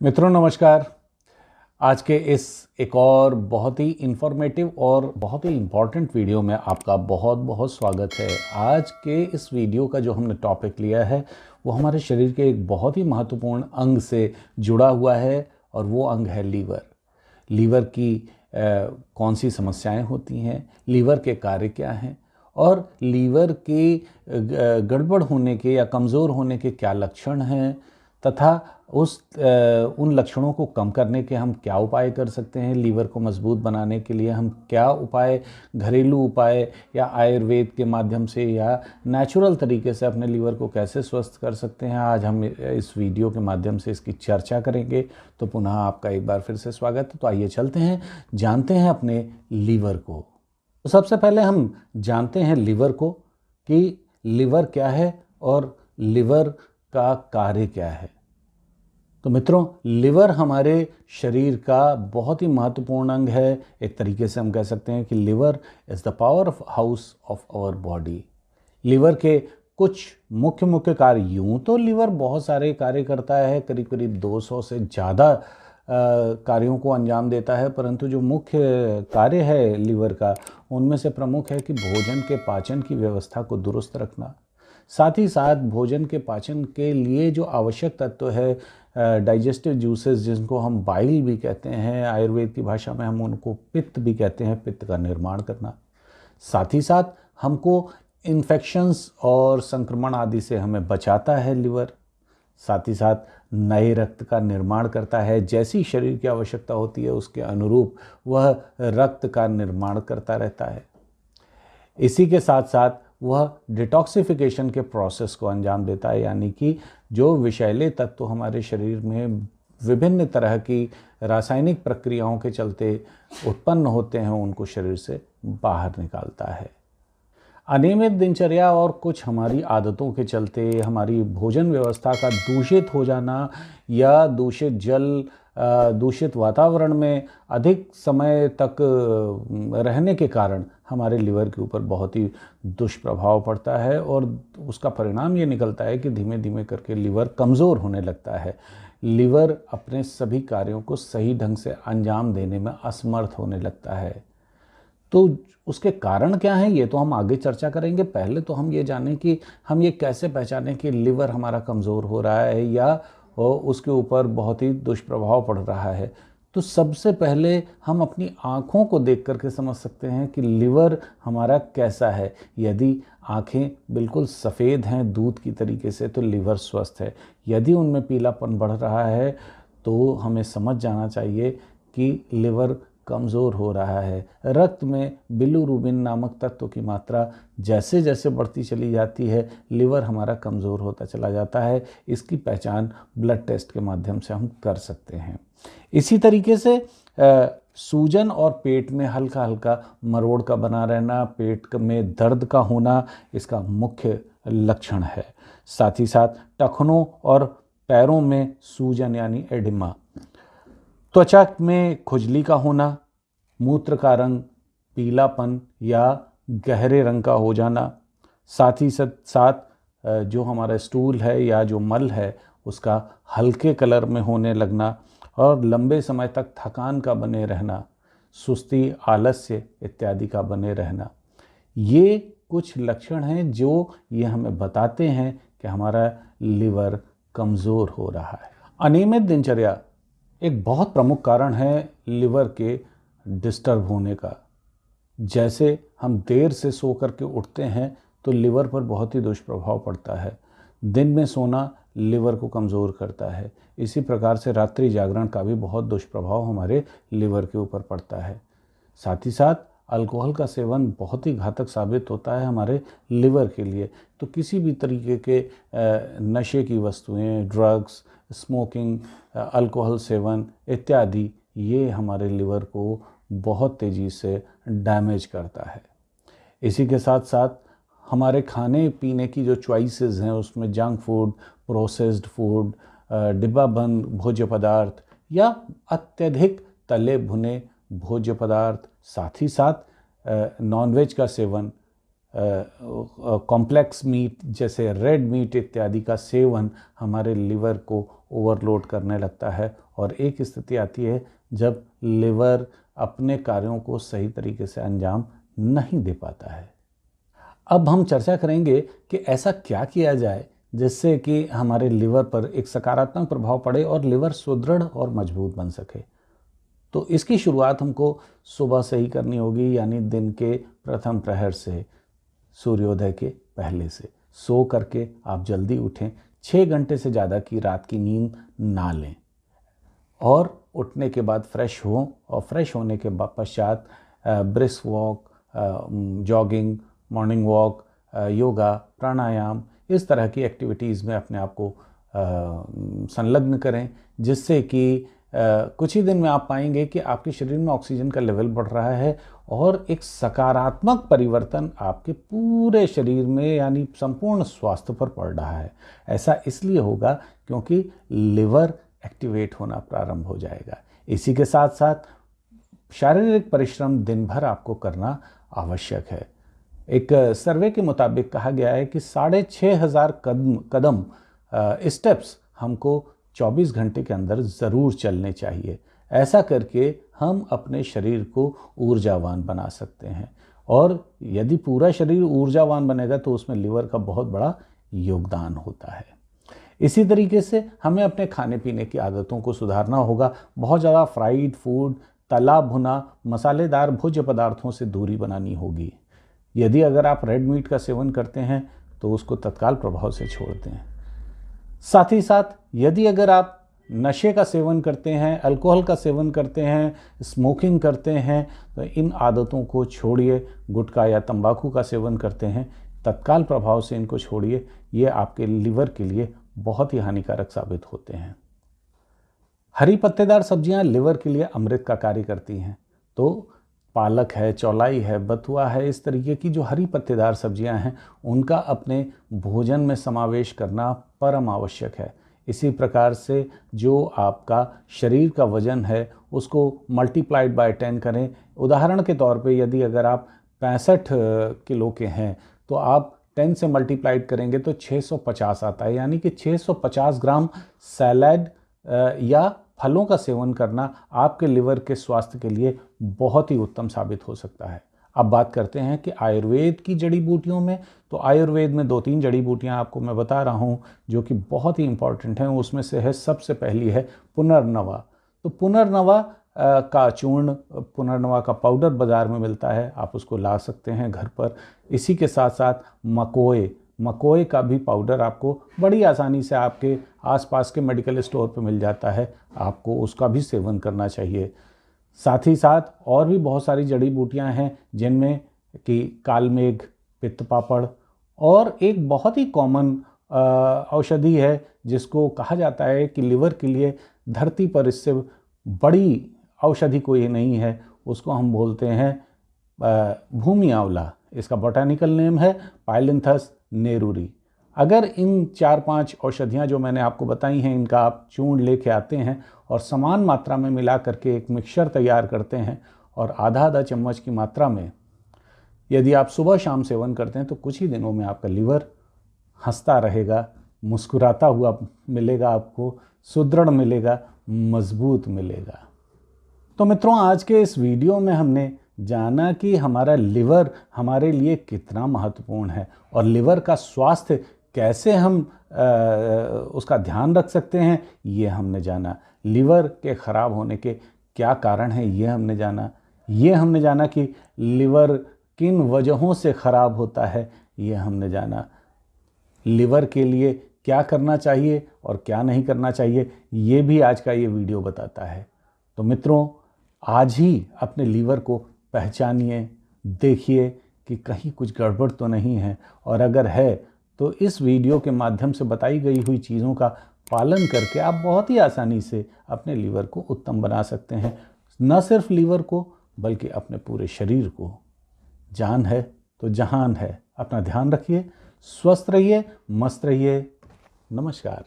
मित्रों नमस्कार। आज के इस एक और बहुत ही इन्फॉर्मेटिव और बहुत ही इम्पॉर्टेंट वीडियो में आपका बहुत बहुत स्वागत है। आज के इस वीडियो का जो हमने टॉपिक लिया है वो हमारे शरीर के एक बहुत ही महत्वपूर्ण अंग से जुड़ा हुआ है और वो अंग है लीवर। लीवर की कौन सी समस्याएं होती हैं, लीवर के कार्य क्या हैं और लीवर के गड़बड़ होने के या कमज़ोर होने के क्या लक्षण हैं तथा उन लक्षणों को कम करने के हम क्या उपाय कर सकते हैं। लीवर को मजबूत बनाने के लिए हम क्या उपाय, घरेलू उपाय या आयुर्वेद के माध्यम से या नेचुरल तरीके से अपने लीवर को कैसे स्वस्थ कर सकते हैं, आज हम इस वीडियो के माध्यम से इसकी चर्चा करेंगे। तो पुनः आपका एक बार फिर से स्वागत है। तो आइए चलते हैं, जानते हैं अपने लीवर को। तो सबसे पहले हम जानते हैं लीवर को कि लीवर क्या है और लीवर का कार्य क्या है। तो मित्रों, लिवर हमारे शरीर का बहुत ही महत्वपूर्ण अंग है। एक तरीके से हम कह सकते हैं कि liver is the power of house of our body. Liver के कुछ मुख्य मुख्य कार्य, यूँ तो लिवर बहुत सारे कार्य करता है, करीब करीब 200 से ज़्यादा कार्यों को अंजाम देता है, परंतु जो मुख्य कार्य है लिवर का उनमें से प्रमुख है कि भोजन के पाचन की व्यवस्था को दुरुस्त रखना, साथ ही साथ भोजन के पाचन के लिए जो आवश्यक तत्व है, डाइजेस्टिव जूसेस जिनको हम बाइल भी कहते हैं, आयुर्वेद की भाषा में हम उनको पित्त भी कहते हैं, पित्त का निर्माण करना। साथ ही साथ हमको इन्फेक्शंस और संक्रमण आदि से हमें बचाता है लिवर। साथ ही साथ नए रक्त का निर्माण करता है, जैसी शरीर की आवश्यकता होती है उसके अनुरूप वह रक्त का निर्माण करता रहता है। इसी के साथ साथ वह डिटॉक्सिफिकेशन के प्रोसेस को अंजाम देता है, यानी कि जो विषैले तत्व हमारे शरीर में विभिन्न तरह की रासायनिक प्रक्रियाओं के चलते उत्पन्न होते हैं उनको शरीर से बाहर निकालता है। अनियमित दिनचर्या और कुछ हमारी आदतों के चलते हमारी भोजन व्यवस्था का दूषित हो जाना या दूषित जल, दूषित वातावरण में अधिक समय तक रहने के कारण हमारे लिवर के ऊपर बहुत ही दुष्प्रभाव पड़ता है और उसका परिणाम ये निकलता है कि धीमे धीमे करके लिवर कमज़ोर होने लगता है। लिवर अपने सभी कार्यों को सही ढंग से अंजाम देने में असमर्थ होने लगता है। तो उसके कारण क्या हैं ये तो हम आगे चर्चा करेंगे। पहले तो हम ये जानें कि हम ये कैसे पहचानें कि लिवर हमारा कमज़ोर हो रहा है या उसके ऊपर बहुत ही दुष्प्रभाव पड़ रहा है। तो सबसे पहले हम अपनी आँखों को देख करके समझ सकते हैं कि लिवर हमारा कैसा है। यदि आँखें बिल्कुल सफ़ेद हैं दूध की तरीके से तो लिवर स्वस्थ है। यदि उनमें पीलापन बढ़ रहा है तो हमें समझ जाना चाहिए कि लिवर कमज़ोर हो रहा है। रक्त में बिलिरुबिन नामक तत्व की मात्रा जैसे जैसे बढ़ती चली जाती है लिवर हमारा कमज़ोर होता चला जाता है। इसकी पहचान ब्लड टेस्ट के माध्यम से हम कर सकते हैं। इसी तरीके से सूजन और पेट में हल्का हल्का मरोड़ का बना रहना, पेट में दर्द का होना इसका मुख्य लक्षण है। साथ ही साथ टखनों और पैरों में सूजन यानी एडिमा, त्वचा में खुजली का होना, मूत्र का रंग पीलापन या गहरे रंग का हो जाना, साथ ही साथ जो हमारा स्टूल है या जो मल है उसका हल्के कलर में होने लगना और लंबे समय तक थकान का बने रहना, सुस्ती, आलस्य इत्यादि का बने रहना। ये कुछ लक्षण हैं जो ये हमें बताते हैं कि हमारा लिवर कमज़ोर हो रहा है। अनियमित दिनचर्या एक बहुत प्रमुख कारण है लिवर के डिस्टर्ब होने का। जैसे हम देर से सो करके उठते हैं तो लिवर पर बहुत ही दुष्प्रभाव पड़ता है। दिन में सोना लिवर को कमज़ोर करता है। इसी प्रकार से रात्रि जागरण का भी बहुत दुष्प्रभाव हमारे लिवर के ऊपर पड़ता है। साथ ही साथ अल्कोहल का सेवन बहुत ही घातक साबित होता है हमारे लिवर के लिए। तो किसी भी तरीके के नशे की वस्तुएं, ड्रग्स, स्मोकिंग, अल्कोहल सेवन इत्यादि ये हमारे लिवर को बहुत तेज़ी से डैमेज करता है। इसी के साथ साथ हमारे खाने पीने की जो चॉइसेस हैं उसमें जंक फूड, प्रोसेस्ड फूड, डिब्बाबंद भोज्य पदार्थ या अत्यधिक तले भुने भोज्य पदार्थ, साथ ही साथ नॉनवेज का सेवन कॉम्प्लेक्स मीट जैसे रेड मीट इत्यादि का सेवन हमारे लिवर को ओवरलोड करने लगता है और एक स्थिति आती है जब लिवर अपने कार्यों को सही तरीके से अंजाम नहीं दे पाता है। अब हम चर्चा करेंगे कि ऐसा क्या किया जाए जिससे कि हमारे लिवर पर एक सकारात्मक प्रभाव पड़े और लिवर सुदृढ़ और मजबूत बन सके। तो इसकी शुरुआत हमको सुबह से ही करनी होगी, यानी दिन के प्रथम प्रहर से, सूर्योदय के पहले से। सो करके आप जल्दी उठें, 6 घंटे से ज़्यादा की रात की नींद ना लें और उठने के बाद फ्रेश हों और फ्रेश होने के पश्चात brisk walk, jogging, morning walk, yoga, प्राणायाम, इस तरह की एक्टिविटीज़ में अपने आप को संलग्न करें, जिससे कि कुछ ही दिन में आप पाएंगे कि आपके शरीर में ऑक्सीजन का लेवल बढ़ रहा है और एक सकारात्मक परिवर्तन आपके पूरे शरीर में यानी संपूर्ण स्वास्थ्य पर पड़ रहा है। ऐसा इसलिए होगा क्योंकि लिवर एक्टिवेट होना प्रारंभ हो जाएगा। इसी के साथ साथ शारीरिक परिश्रम दिन भर आपको करना आवश्यक है। एक सर्वे के मुताबिक कहा गया है कि 6,500 कदम स्टेप्स हमको 24 घंटे के अंदर ज़रूर चलने चाहिए। ऐसा करके हम अपने शरीर को ऊर्जावान बना सकते हैं और यदि पूरा शरीर ऊर्जावान बनेगा तो उसमें लिवर का बहुत बड़ा योगदान होता है। इसी तरीके से हमें अपने खाने पीने की आदतों को सुधारना होगा। बहुत ज़्यादा फ्राइड फूड, तला भुना, मसालेदार भोज्य पदार्थों से दूरी बनानी होगी। यदि अगर आप रेड मीट का सेवन करते हैं तो उसको तत्काल प्रभाव से छोड़ दें। साथ ही साथ यदि अगर आप नशे का सेवन करते हैं, अल्कोहल का सेवन करते हैं, स्मोकिंग करते हैं, तो इन आदतों को छोड़िए। गुटखा या तंबाकू का सेवन करते हैं, तत्काल प्रभाव से इनको छोड़िए। ये आपके लिवर के लिए बहुत ही हानिकारक साबित होते हैं। हरी पत्तेदार सब्जियां लिवर के लिए अमृत का कार्य करती हैं। तो पालक है, चौलाई है, बथुआ है, इस तरीके की जो हरी पत्तेदार सब्जियां हैं उनका अपने भोजन में समावेश करना परम आवश्यक है। इसी प्रकार से जो आपका शरीर का वजन है उसको मल्टीप्लाइड बाय 10 करें। उदाहरण के तौर पे यदि अगर आप 65 किलो के हैं तो आप 10 से मल्टीप्लाइड करेंगे तो 650 आता है, यानी कि 650 ग्राम सैलड या फलों का सेवन करना आपके लिवर के स्वास्थ्य के लिए बहुत ही उत्तम साबित हो सकता है। अब बात करते हैं कि आयुर्वेद की जड़ी बूटियों में। तो आयुर्वेद में 2-3 जड़ी बूटियां आपको मैं बता रहा हूं जो कि बहुत ही इंपॉर्टेंट हैं। उसमें से है, सबसे पहली है पुनर्नवा। तो पुनर्नवा का चूर्ण, पुनर्नवा का पाउडर बाज़ार में मिलता है, आप उसको ला सकते हैं घर पर। इसी के साथ साथ मकोए का भी पाउडर आपको बड़ी आसानी से आपके आसपास के मेडिकल स्टोर पर मिल जाता है, आपको उसका भी सेवन करना चाहिए। साथ ही साथ और भी बहुत सारी जड़ी बूटियां हैं जिनमें कि कालमेघ, पित्त पापड़ और एक बहुत ही कॉमन औषधि है जिसको कहा जाता है कि लिवर के लिए धरती पर इससे बड़ी औषधि कोई नहीं है, उसको हम बोलते हैं भूमि आंवला। इसका बोटानिकल नेम है पाइलिंथस नेरूरी। अगर इन 4-5 औषधियाँ जो मैंने आपको बताई हैं इनका आप चूर्ण लेके आते हैं और समान मात्रा में मिला करके एक मिक्सचर तैयार करते हैं और आधा चम्मच की मात्रा में यदि आप सुबह शाम सेवन करते हैं तो कुछ ही दिनों में आपका लिवर हंसता रहेगा, मुस्कुराता हुआ मिलेगा, आपको सुदृढ़ मिलेगा, मजबूत मिलेगा। तो मित्रों, आज के इस वीडियो में हमने जाना कि हमारा लिवर हमारे लिए कितना महत्वपूर्ण है और लिवर का स्वास्थ्य कैसे हम उसका ध्यान रख सकते हैं, ये हमने जाना। लिवर के ख़राब होने के क्या कारण हैं, ये हमने जाना। ये हमने जाना कि लिवर किन वजहों से ख़राब होता है, ये हमने जाना। लिवर के लिए क्या करना चाहिए और क्या नहीं करना चाहिए, ये भी आज का ये वीडियो बताता है। तो मित्रों, आज ही अपने लिवर को पहचानिए, देखिए कि कहीं कुछ गड़बड़ तो नहीं है, और अगर है तो इस वीडियो के माध्यम से बताई गई हुई चीज़ों का पालन करके आप बहुत ही आसानी से अपने लिवर को उत्तम बना सकते हैं। न सिर्फ लिवर को बल्कि अपने पूरे शरीर को। जान है तो जहान है। अपना ध्यान रखिए, स्वस्थ रहिए, मस्त रहिए। नमस्कार।